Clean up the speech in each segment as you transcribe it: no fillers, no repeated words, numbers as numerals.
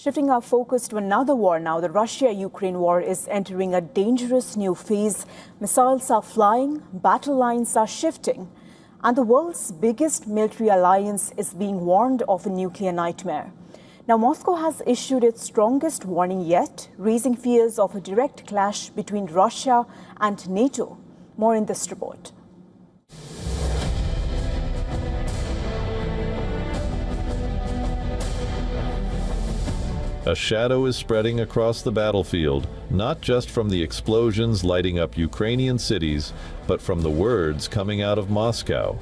Shifting our focus to another war now, the Russia-Ukraine war is entering a dangerous new phase. Missiles are flying, battle lines are shifting, and the world's biggest military alliance is being warned of a nuclear nightmare. Now, Moscow has issued its strongest warning yet, raising fears of a direct clash between Russia and NATO. More in this report. A shadow is spreading across the battlefield, not just from the explosions lighting up Ukrainian cities, but from the words coming out of Moscow.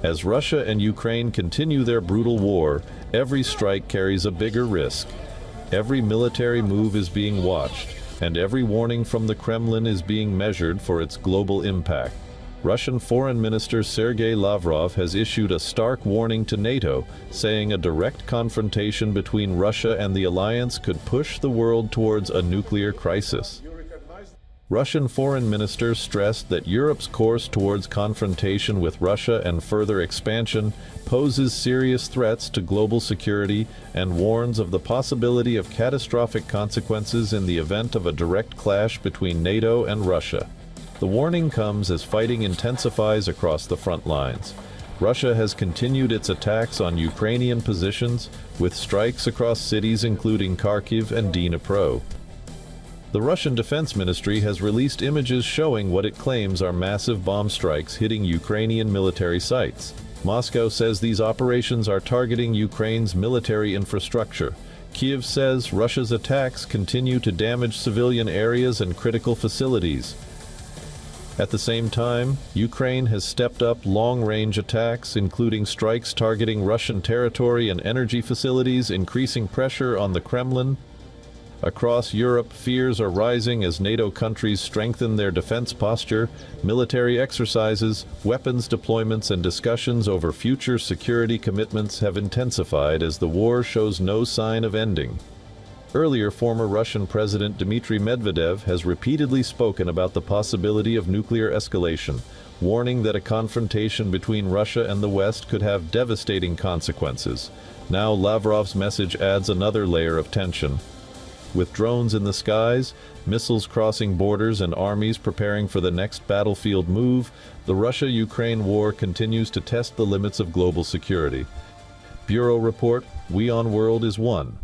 As Russia and Ukraine continue their brutal war, every strike carries a bigger risk. Every military move is being watched, and every warning from the Kremlin is being measured for its global impact. Russian Foreign Minister Sergei Lavrov has issued a stark warning to NATO, saying a direct confrontation between Russia and the alliance could push the world towards a nuclear crisis. Russian foreign minister stressed that Europe's course towards confrontation with Russia and further expansion poses serious threats to global security and warns of the possibility of catastrophic consequences in the event of a direct clash between NATO and Russia. The warning comes as fighting intensifies across the front lines. Russia has continued its attacks on Ukrainian positions, with strikes across cities including Kharkiv and Dnipro. The Russian Defense Ministry has released images showing what it claims are massive bomb strikes hitting Ukrainian military sites. Moscow says these operations are targeting Ukraine's military infrastructure. Kiev says Russia's attacks continue to damage civilian areas and critical facilities. At the same time, Ukraine has stepped up long-range attacks, including strikes targeting Russian territory and energy facilities, increasing pressure on the Kremlin. Across Europe, fears are rising as NATO countries strengthen their defense posture. Military exercises, weapons deployments, and discussions over future security commitments have intensified as the war shows no sign of ending. Earlier, former Russian President Dmitry Medvedev has repeatedly spoken about the possibility of nuclear escalation, warning that a confrontation between Russia and the West could have devastating consequences. Now, Lavrov's message adds another layer of tension. With drones in the skies, missiles crossing borders, and armies preparing for the next battlefield move, the Russia-Ukraine war continues to test the limits of global security. Bureau Report, WION World is one.